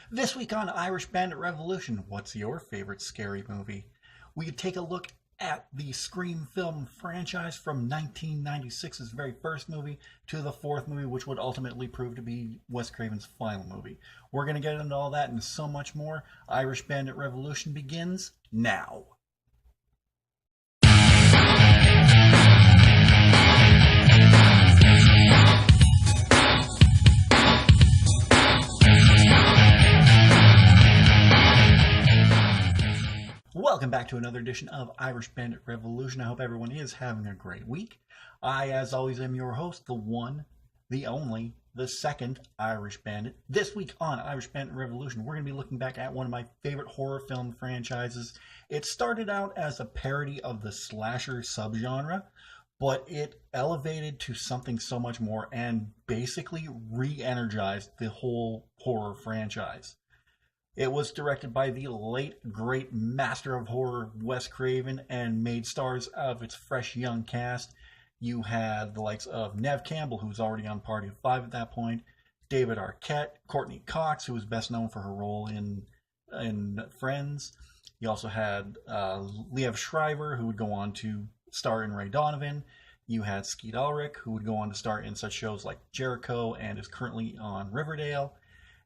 This week on Irish Bandit Revolution, what's your favorite scary movie? We take a look at the Scream film franchise from 1996's very first movie to the fourth movie, which would ultimately prove to be Wes Craven's final movie. We're going to get into all that and so much more. Irish Bandit Revolution begins now. Welcome back to another edition of Irish Bandit Revolution. I hope everyone is having a great week. I, as always, am your host, the one, the only, the second Irish Bandit. This week on Irish Bandit Revolution, we're going to be looking back at one of my favorite horror film franchises. It started out as a parody of the slasher subgenre, but it elevated to something so much more and basically re-energized the whole horror franchise. It was directed by the late, great master of horror, Wes Craven, and made stars out of its fresh young cast. You had the likes of Neve Campbell, who was already on Party of Five at that point, David Arquette, Courtney Cox, who was best known for her role in Friends. You also had Liev Schreiber, who would go on to star in Ray Donovan. You had Skeet Ulrich, who would go on to star in such shows like Jericho and is currently on Riverdale.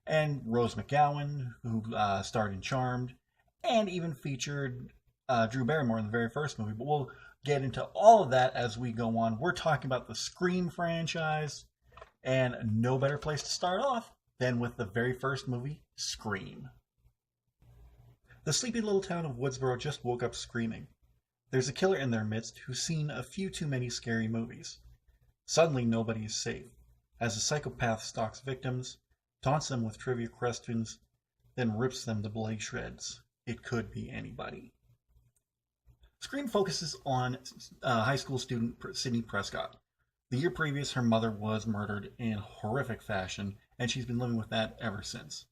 And Rose McGowan, who starred in Charmed, and even featured Drew Barrymore in the very first movie. But we'll get into all of that as we go on. We're talking about the Scream franchise, and no better place to start off than with the very first movie, Scream. The sleepy little town of Woodsboro just woke up screaming. There's a killer in their midst who's seen a few too many scary movies. Suddenly nobody is safe, as a psychopath stalks victims, taunts them with trivia questions, then rips them to bloody shreds. It could be anybody. Scream focuses on high school student Sydney Prescott. The year previous, her mother was murdered in horrific fashion, and she's been living with that ever since.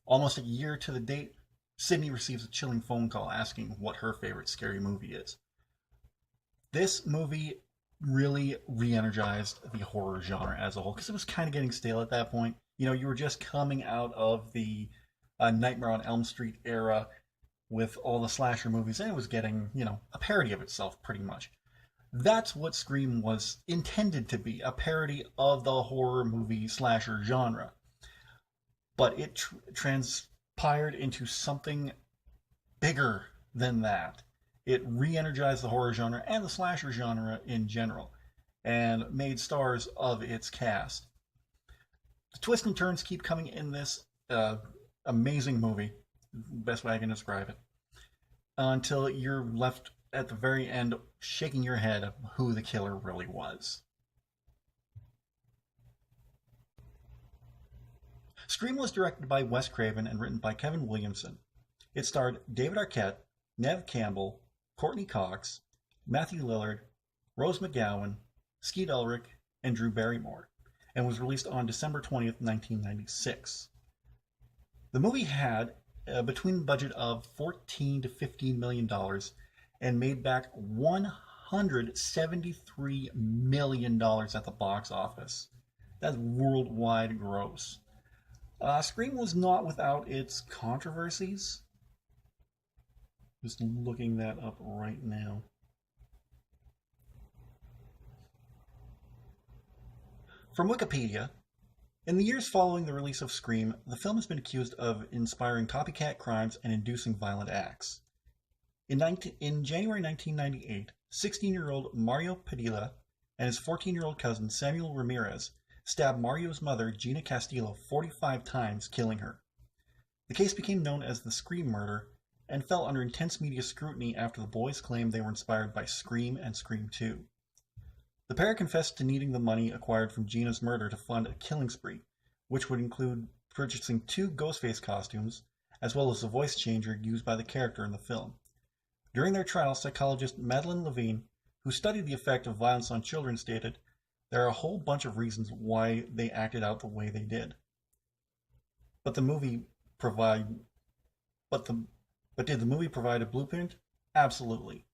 Almost a year to the date, Sydney receives a chilling phone call asking what her favorite scary movie is. This movie really re-energized the horror genre as a whole, because it was kind of getting stale at that point. You know, you were just coming out of the Nightmare on Elm Street era with all the slasher movies, and it was getting, a parody of itself pretty much. That's what Scream was intended to be, a parody of the horror movie slasher genre. But it transpired into something bigger than that. It re-energized the horror genre and the slasher genre in general, and made stars of its cast. The twists and turns keep coming in this amazing movie, best way I can describe it, until you're left at the very end shaking your head of who the killer really was. Scream was directed by Wes Craven and written by Kevin Williamson. It starred David Arquette, Neve Campbell, Courtney Cox, Matthew Lillard, Rose McGowan, Skeet Ulrich, and Drew Barrymore, and was released on December 20th, 1996. The movie had a between budget of $14 to $15 million and made back $173 million at the box office. That's worldwide gross. Scream was not without its controversies. Just looking that up right now. From Wikipedia, in the years following the release of Scream, the film has been accused of inspiring copycat crimes and inducing violent acts. In January 1998, 16-year-old Mario Padilla and his 14-year-old cousin Samuel Ramirez stabbed Mario's mother, Gina Castillo, 45 times, killing her. The case became known as the Scream murder and fell under intense media scrutiny after the boys claimed they were inspired by Scream and Scream 2. The pair confessed to needing the money acquired from Gina's murder to fund a killing spree, which would include purchasing 2 Ghostface costumes, as well as a voice changer used by the character in the film. During their trial, psychologist Madeline Levine, who studied the effect of violence on children, stated, "There are a whole bunch of reasons why they acted out the way they did. But did the movie provide a blueprint? Absolutely.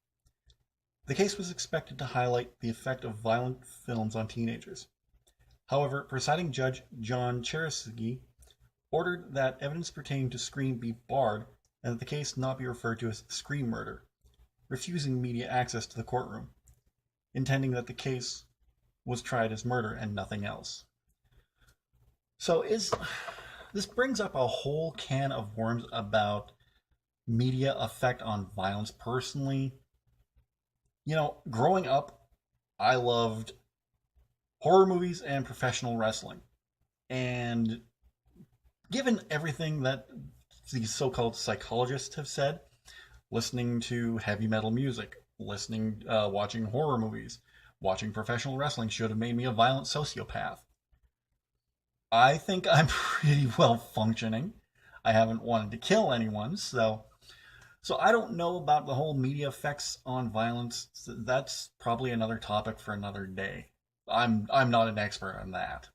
The case was expected to highlight the effect of violent films on teenagers. However, presiding judge John Cheresky ordered that evidence pertaining to Scream be barred and that the case not be referred to as the Scream murder, refusing media access to the courtroom, intending that the case was tried as murder and nothing else. So this brings up a whole can of worms about media effect on violence. Personally, growing up, I loved horror movies and professional wrestling. And given everything that these so-called psychologists have said, listening to heavy metal music, watching horror movies, watching professional wrestling should have made me a violent sociopath. I think I'm pretty well functioning. I haven't wanted to kill anyone, so I don't know about the whole media effects on violence. That's probably another topic for another day. I'm not an expert on that.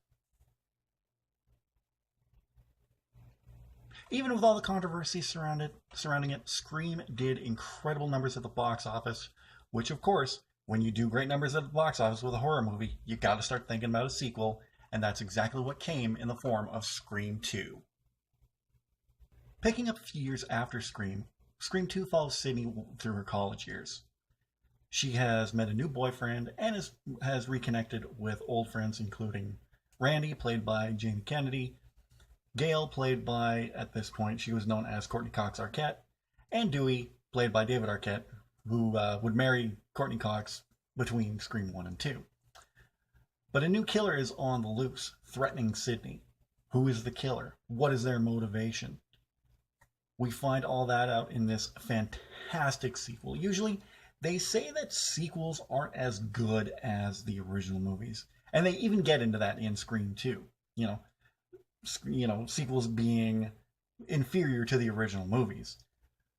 Even with all the controversy surrounding it, Scream did incredible numbers at the box office, which of course, when you do great numbers at the box office with a horror movie, you got to start thinking about a sequel, and that's exactly what came in the form of Scream 2. Picking up a few years after Scream, Scream 2 follows Sydney through her college years. She has met a new boyfriend and has reconnected with old friends, including Randy, played by Jamie Kennedy, Gail, played by, at this point, she was known as Courtney Cox Arquette, and Dewey, played by David Arquette, who would marry Courtney Cox between Scream 1 and 2. But a new killer is on the loose, threatening Sydney. Who is the killer? What is their motivation? We find all that out in this fantastic sequel. Usually, they say that sequels aren't as good as the original movies. And they even get into that in Scream 2. Sequels being inferior to the original movies.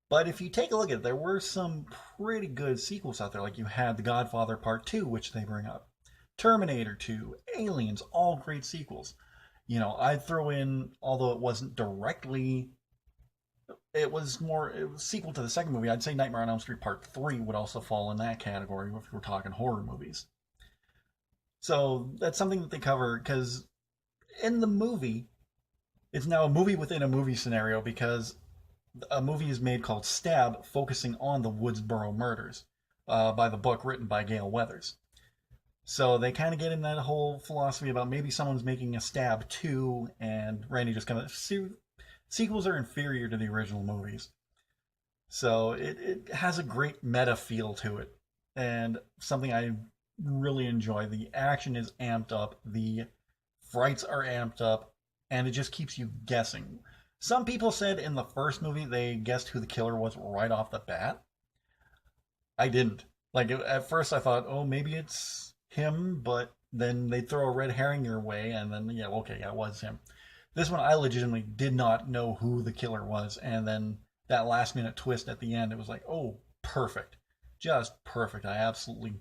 But if you take a look at it, there were some pretty good sequels out there. Like you had The Godfather Part 2, which they bring up. Terminator 2, Aliens, all great sequels. I'd throw in, although it wasn't directly, it was sequel to the second movie, I'd say Nightmare on Elm Street Part 3 would also fall in that category if we're talking horror movies. So that's something that they cover, because in the movie, it's now a movie within a movie scenario, because a movie is made called Stab, focusing on the Woodsboro murders by the book written by Gail Weathers. So they kind of get in that whole philosophy about maybe someone's making a Stab 2, and Randy just kind of... Sequels are inferior to the original movies. So it has a great meta feel to it, and something I really enjoy. The action is amped up, the frights are amped up, and it just keeps you guessing. Some people said in the first movie they guessed who the killer was right off the bat. I didn't. At first I thought, oh, maybe it's him, but then they throw a red herring your way, and then, it was him. This one, I legitimately did not know who the killer was, and then that last minute twist at the end, it was like, oh, perfect. Just perfect. I absolutely...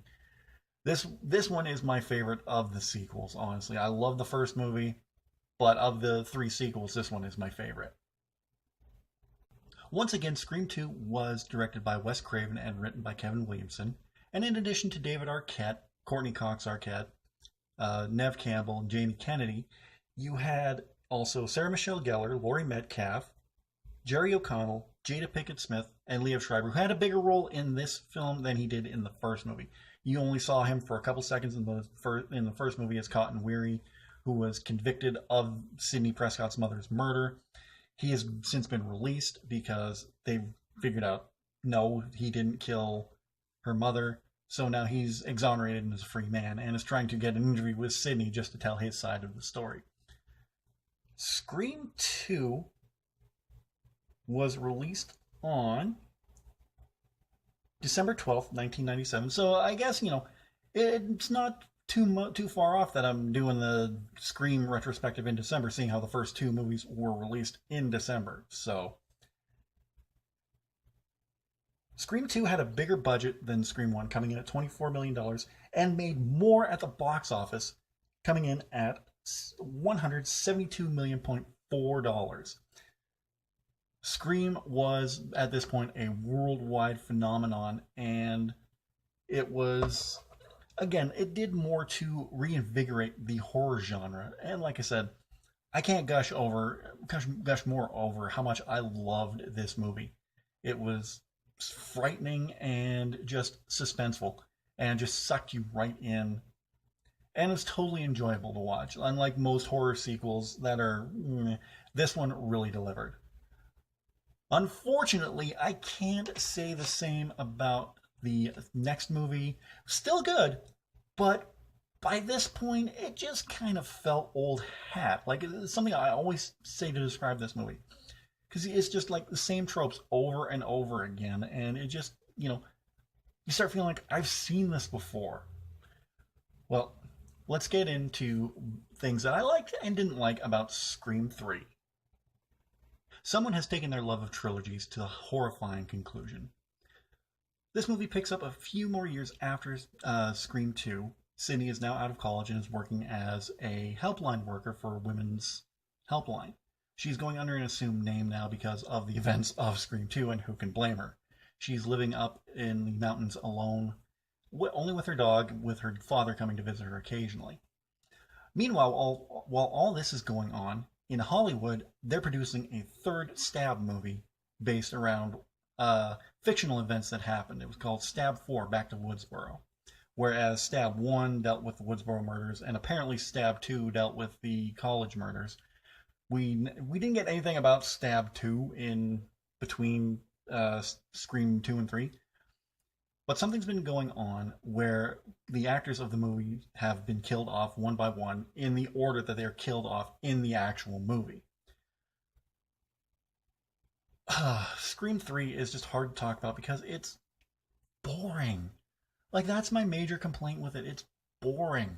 This one is my favorite of the sequels, honestly. I love the first movie, but of the 3 sequels, this one is my favorite. Once again, Scream 2 was directed by Wes Craven and written by Kevin Williamson, and in addition to David Arquette, Courtney Cox Arquette, Neve Campbell, and Jamie Kennedy, you had also Sarah Michelle Gellar, Laurie Metcalf, Jerry O'Connell, Jada Pinkett Smith, and Liev Schreiber, who had a bigger role in this film than he did in the first movie. You only saw him for a couple seconds in the first movie as Cotton Weary, who was convicted of Sidney Prescott's mother's murder. He has since been released because they figured out, no, he didn't kill her mother. So now he's exonerated and is a free man, and is trying to get an interview with Sidney just to tell his side of the story. Scream 2 was released on December 12th, 1997. So I guess, it's not too far off that I'm doing the Scream retrospective in December, seeing how the first 2 movies were released in December. So Scream 2 had a bigger budget than Scream 1, coming in at $24 million, and made more at the box office, coming in at $172.4 million. Scream was, at this point, a worldwide phenomenon, and it was, again, it did more to reinvigorate the horror genre. And like I said, I can't gush more over how much I loved this movie. It was frightening and just suspenseful, and just sucked you right in. And it's totally enjoyable to watch. Unlike most horror sequels that are, this one really delivered. Unfortunately, I can't say the same about the next movie. Still good, but by this point, it just kind of felt old hat. Like, it's something I always say to describe this movie. Because it's just like the same tropes over and over again. And it just, you start feeling like, I've seen this before. Well, let's get into things that I liked and didn't like about Scream 3. Someone has taken their love of trilogies to a horrifying conclusion. This movie picks up a few more years after Scream 2. Sydney is now out of college and is working as a helpline worker for Women's Helpline. She's going under an assumed name now because of the events of Scream 2, and who can blame her? She's living up in the mountains alone, only with her dog, with her father coming to visit her occasionally. Meanwhile, while all this is going on, in Hollywood, they're producing a third Stab movie based around fictional events that happened. It was called Stab 4, Back to Woodsboro. Whereas Stab 1 dealt with the Woodsboro murders, and apparently Stab 2 dealt with the college murders. We didn't get anything about Stab 2 in between Scream 2 and 3. But something's been going on where the actors of the movie have been killed off one by one in the order that they're killed off in the actual movie. Scream 3 is just hard to talk about because it's boring. Like, that's my major complaint with it. It's boring.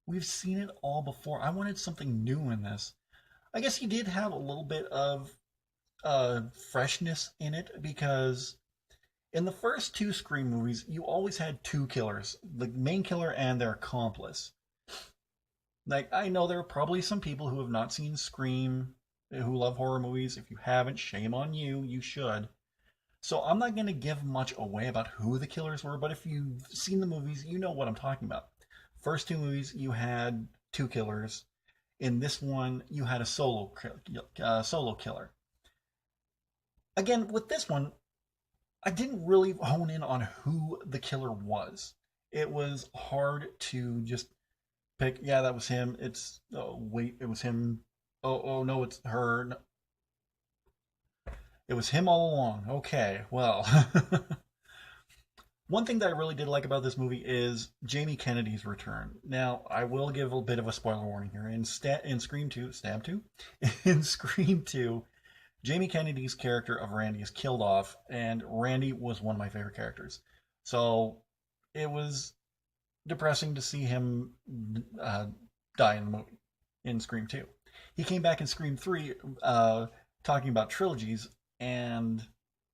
We've seen it all before. I wanted something new in this. I guess he did have a little bit of freshness in it because in the first two Scream movies, you always had two killers, the main killer and their accomplice. Like, I know there are probably some people who have not seen Scream, who love horror movies. If you haven't, shame on you. You should. So I'm not going to give much away about who the killers were, but if you've seen the movies, you know what I'm talking about. First two movies, you had two killers. In this one, you had a solo killer. Again, with this one, I didn't really hone in on who the killer was. It was hard to just pick, yeah, that was him. It's, oh, wait, it was him. Oh, no, it's her. No. It was him all along. Okay, well. One thing that I really did like about this movie is Jamie Kennedy's return. Now, I will give a bit of a spoiler warning here. In Scream 2, Stab 2? In Scream 2, Jamie Kennedy's character of Randy is killed off, and Randy was one of my favorite characters. So, it was depressing to see him die in the movie, in Scream 2. He came back in Scream 3 talking about trilogies and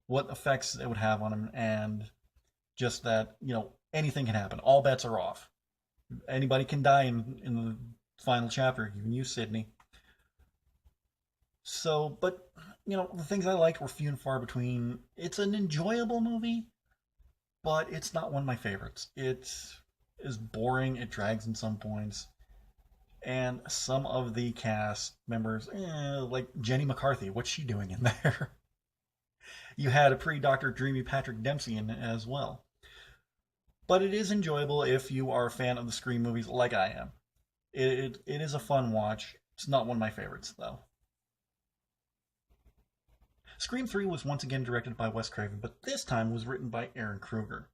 what effects it would have on him, and just that, anything can happen. All bets are off. Anybody can die in the final chapter, even you, Sydney. So, but, the things I liked were few and far between. It's an enjoyable movie, but it's not one of my favorites. It is boring, it drags in some points, and some of the cast members, like Jenny McCarthy, what's she doing in there? You had a pre-Dr. Dreamy Patrick Dempsey in it as well. But it is enjoyable if you are a fan of the Scream movies like I am. It is a fun watch. It's not one of my favorites, though. Scream 3 was once again directed by Wes Craven, but this time was written by Aaron Kruger.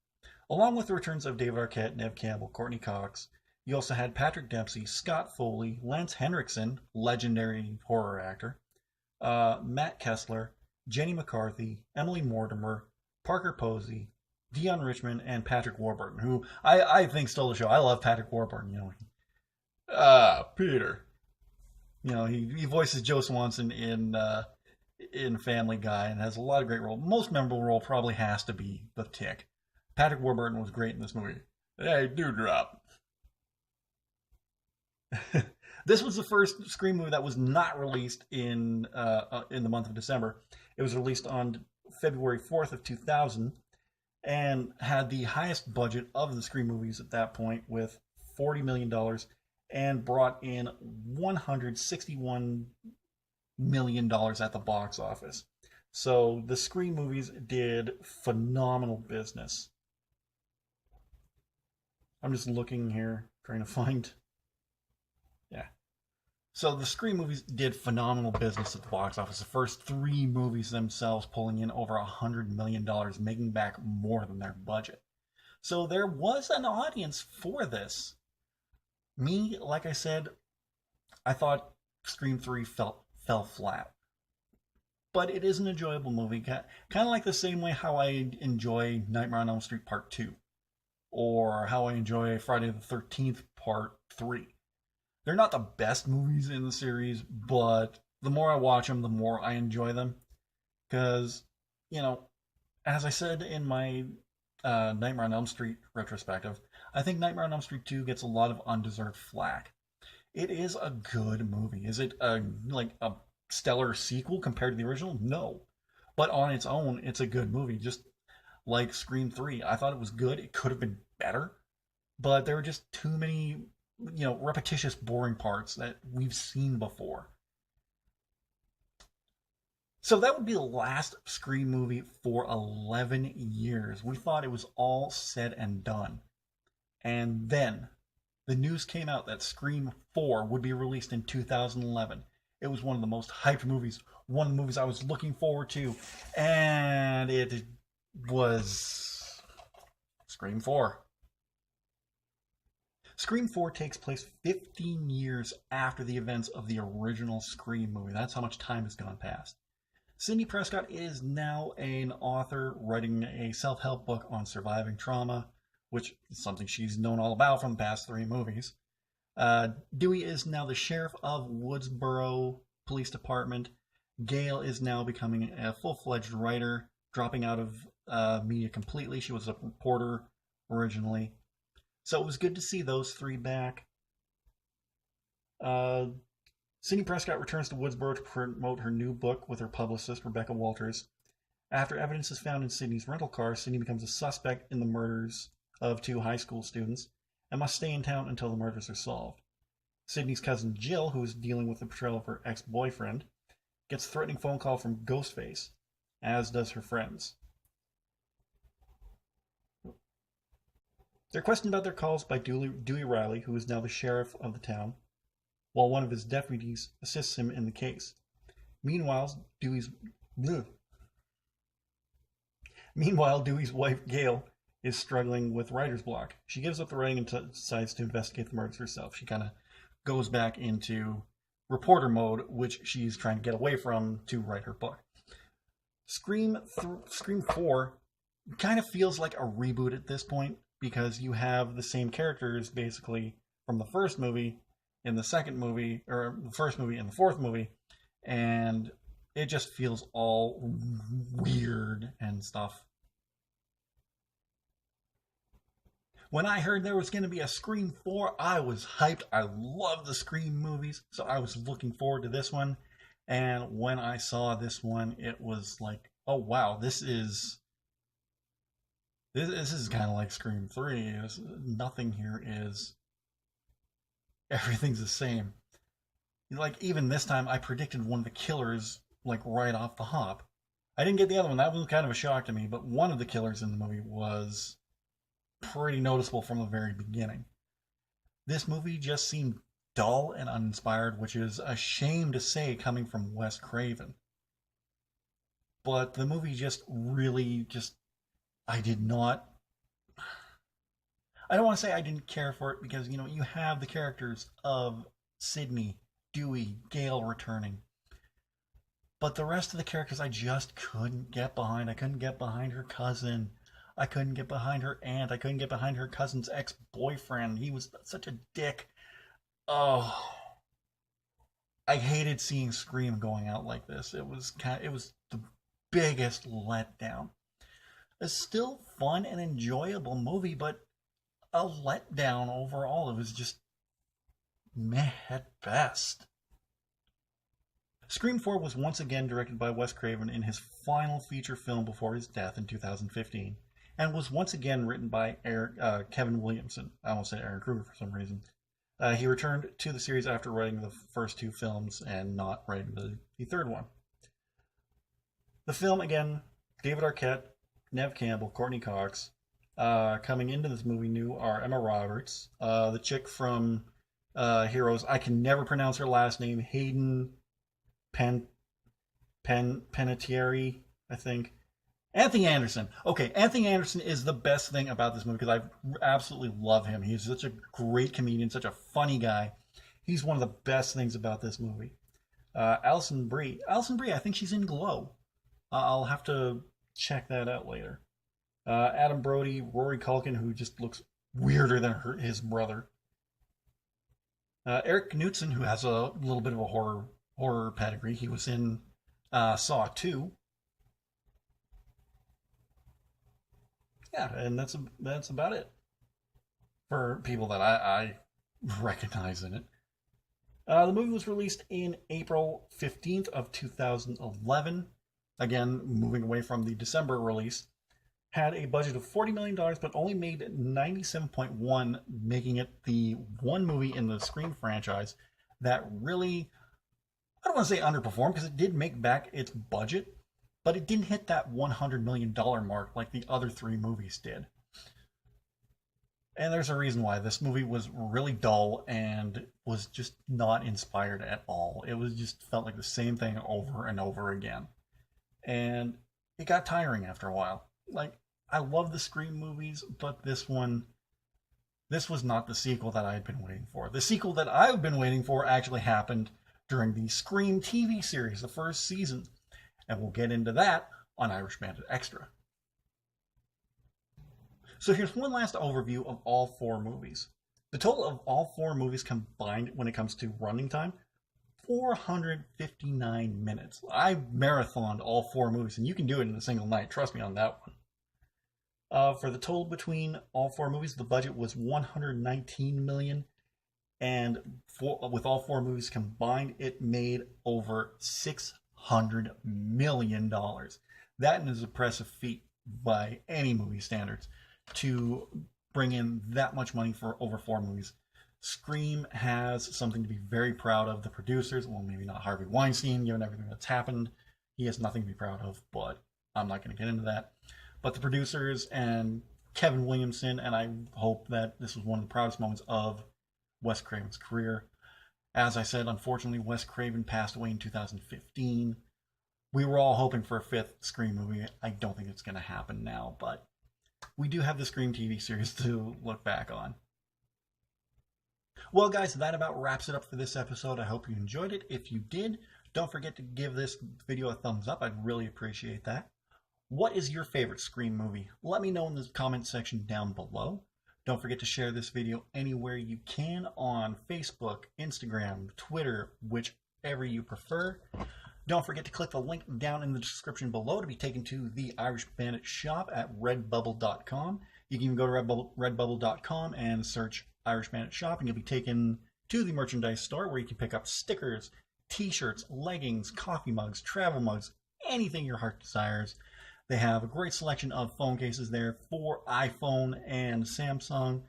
Along with the returns of David Arquette, Neve Campbell, Courtney Cox, you also had Patrick Dempsey, Scott Foley, Lance Henriksen, legendary horror actor, Matt Kessler, Jenny McCarthy, Emily Mortimer, Parker Posey, Dion Richmond, and Patrick Warburton, who I think stole the show. I love Patrick Warburton. Peter. He voices Joe Swanson in Family Guy and has a lot of great roles. Most memorable role probably has to be the Tick. Patrick Warburton was great in this movie. Hey, Dewdrop. This was the first Scream movie that was not released in the month of December. It was released on February 4th of 2000 and had the highest budget of the Scream movies at that point with $40 million and brought in $161 million at the box office. So the Scream movies did phenomenal business. I'm just looking here, trying to find. Yeah. So the Scream movies did phenomenal business at the box office. The first three movies themselves pulling in over $100 million, making back more than their budget. So there was an audience for this. Me, like I said, I thought Scream 3 fell flat. But it is an enjoyable movie. Kind of like the same way how I enjoy Nightmare on Elm Street Part 2. Or how I enjoy Friday the 13th Part 3. They're not the best movies in the series, but the more I watch them, the more I enjoy them. Because, as I said in my Nightmare on Elm Street retrospective, I think Nightmare on Elm Street 2 gets a lot of undeserved flack. It is a good movie. Is it a stellar sequel compared to the original? No. But on its own, it's a good movie. Just like Scream 3, I thought it was good. It could have been better, but there were just too many, repetitious, boring parts that we've seen before. So that would be the last Scream movie for 11 years. We thought it was all said and done. And then the news came out that Scream 4 would be released in 2011. It was one of the most hyped movies, one of the movies I was looking forward to, and it was Scream 4. Scream 4 takes place 15 years after the events of the original Scream movie. That's how much time has gone past. Sidney Prescott is now an author writing a self-help book on surviving trauma, which is something she's known all about from the past three movies. Dewey is now the sheriff of Woodsboro Police Department. Gail is now becoming a full-fledged writer, dropping out of media completely. She was a reporter originally. So it was good to see those three back. Sidney Prescott returns to Woodsboro to promote her new book with her publicist, Rebecca Walters. After evidence is found in Sidney's rental car, Sidney becomes a suspect in the murders of two high school students and must stay in town until the murders are solved. Sidney's cousin Jill, who is dealing with the betrayal of her ex-boyfriend, gets a threatening phone call from Ghostface, as does her friends. They're questioned about their calls by Dewey Riley, who is now the sheriff of the town, while one of his deputies assists him in the case. Meanwhile, Dewey's wife, Gail, is struggling with writer's block. She gives up the writing and decides to investigate the murders herself. She kind of goes back into reporter mode, which she's trying to get away from to write her book. Scream 4 kind of feels like a reboot at this point, because you have the same characters basically from the first movie in the second movie, or the first movie and the fourth movie, and it just feels all weird and stuff. When I heard there was going to be a Scream 4, I was hyped. I love the Scream movies, so I was looking forward to this one. And when I saw this one, it was like, oh wow, this is kind of like Scream 3. Nothing here is... Everything's the same. Like, even this time, I predicted one of the killers, like, right off the hop. I didn't get the other one. That was kind of a shock to me, but one of the killers in the movie was pretty noticeable from the very beginning. This movie just seemed dull and uninspired, which is a shame to say coming from Wes Craven. But the movie just really I don't want to say I didn't care for it, because, you have the characters of Sidney, Dewey, Gail returning. But the rest of the characters I just couldn't get behind. I couldn't get behind her cousin. I couldn't get behind her aunt. I couldn't get behind her cousin's ex-boyfriend. He was such a dick. Oh. I hated seeing Scream going out like this. It was the biggest letdown. It's still fun and enjoyable movie, but a letdown overall. It was just meh at best. Scream 4 was once again directed by Wes Craven in his final feature film before his death in 2015, and was once again written by Kevin Williamson. I almost said Aaron Kruger for some reason. He returned to the series after writing the first two films and not writing the third one. The film, again, David Arquette, Neve Campbell, Courtney Cox. Coming into this movie new are Emma Roberts, the chick from Heroes. I can never pronounce her last name. Hayden Panettiere, I think. Anthony Anderson. Okay, Anthony Anderson is the best thing about this movie because I absolutely love him. He's such a great comedian, such a funny guy. He's one of the best things about this movie. Alison Brie. Alison Brie, I think she's in Glow. I'll have to check that out later. Adam Brody, Rory Culkin, who just looks weirder than his brother. Eric Knudsen, who has a little bit of a horror pedigree. He was in Saw 2. Yeah, and that's about it for people that I recognize in it. The movie was released in April 15th of 2011. Again, moving away from the December release. Had a budget of $40 million, but only made 97.1, making it the one movie in the Scream franchise that really, I don't want to say underperformed, because it did make back its budget, but it didn't hit that $100 million mark like the other three movies did. And there's a reason why. This movie was really dull and was just not inspired at all. It was just felt like the same thing over and over again. And it got tiring after a while. Like, I love the Scream movies, but this was not the sequel that I had been waiting for. The sequel that I've been waiting for actually happened during the Scream TV series, the first season. And we'll get into that on Irish Bandit Extra. So here's one last overview of all four movies. The total of all four movies combined when it comes to running time, 459 minutes. I marathoned all four movies, and you can do it in a single night. Trust me on that one. For the total between all four movies, the budget was $119 million, and with all four movies combined, it made over $600 million. That is an impressive feat by any movie standards to bring in that much money for over four movies. Scream has something to be very proud of. The producers, well, maybe not Harvey Weinstein, given everything that's happened. He has nothing to be proud of, but I'm not going to get into that. But the producers and Kevin Williamson, and I hope that this was one of the proudest moments of Wes Craven's career. As I said, unfortunately, Wes Craven passed away in 2015. We were all hoping for a fifth Scream movie. I don't think it's going to happen now, but we do have the Scream TV series to look back on. Well, guys, that about wraps it up for this episode. I hope you enjoyed it. If you did, don't forget to give this video a thumbs up. I'd really appreciate that. What is your favorite Scream movie? Let me know in the comment section down below. Don't forget to share this video anywhere you can on Facebook, Instagram, Twitter, whichever you prefer. Don't forget to click the link down in the description below to be taken to the Irish Bandit shop at redbubble.com. You can even go to redbubble.com and search Irish Bandit shop, and you'll be taken to the merchandise store where you can pick up stickers, t-shirts, leggings, coffee mugs, travel mugs, anything your heart desires. They have a great selection of phone cases there for iPhone and Samsung.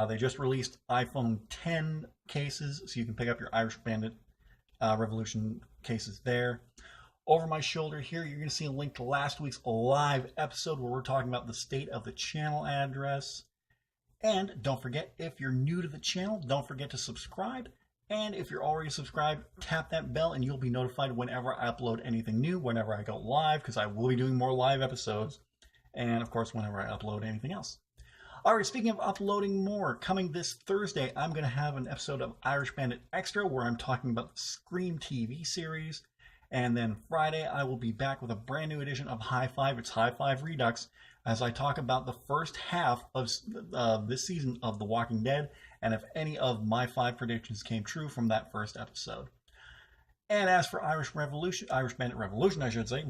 They just released iPhone 10 cases, so you can pick up your Irish Bandit Revolution cases there. Over my shoulder here, you're going to see a link to last week's live episode where we're talking about the state of the channel address. And don't forget, if you're new to the channel, don't forget to subscribe. And if you're already subscribed, tap that bell and you'll be notified whenever I upload anything new, whenever I go live, because I will be doing more live episodes. And of course, whenever I upload anything else. All right, speaking of uploading more, coming this Thursday, I'm going to have an episode of Irish Bandit Extra where I'm talking about the Scream TV series. And then Friday, I will be back with a brand new edition of High Five. It's High Five Redux, as I talk about the first half of this season of The Walking Dead, and if any of my 5 predictions came true from that first episode. And as for Irish Bandit Revolution, I should say,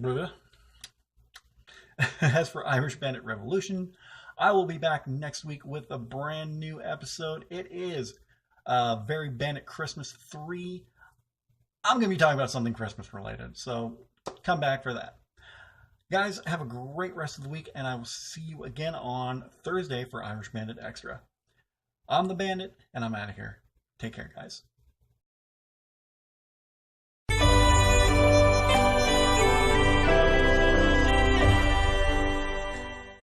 as for Irish Bandit Revolution, I will be back next week with a brand new episode. It is Very Bandit Christmas 3. I'm going to be talking about something Christmas related, so come back for that. Guys, have a great rest of the week, and I will see you again on Thursday for Irish Bandit Extra. I'm the Bandit, and I'm out of here. Take care, guys.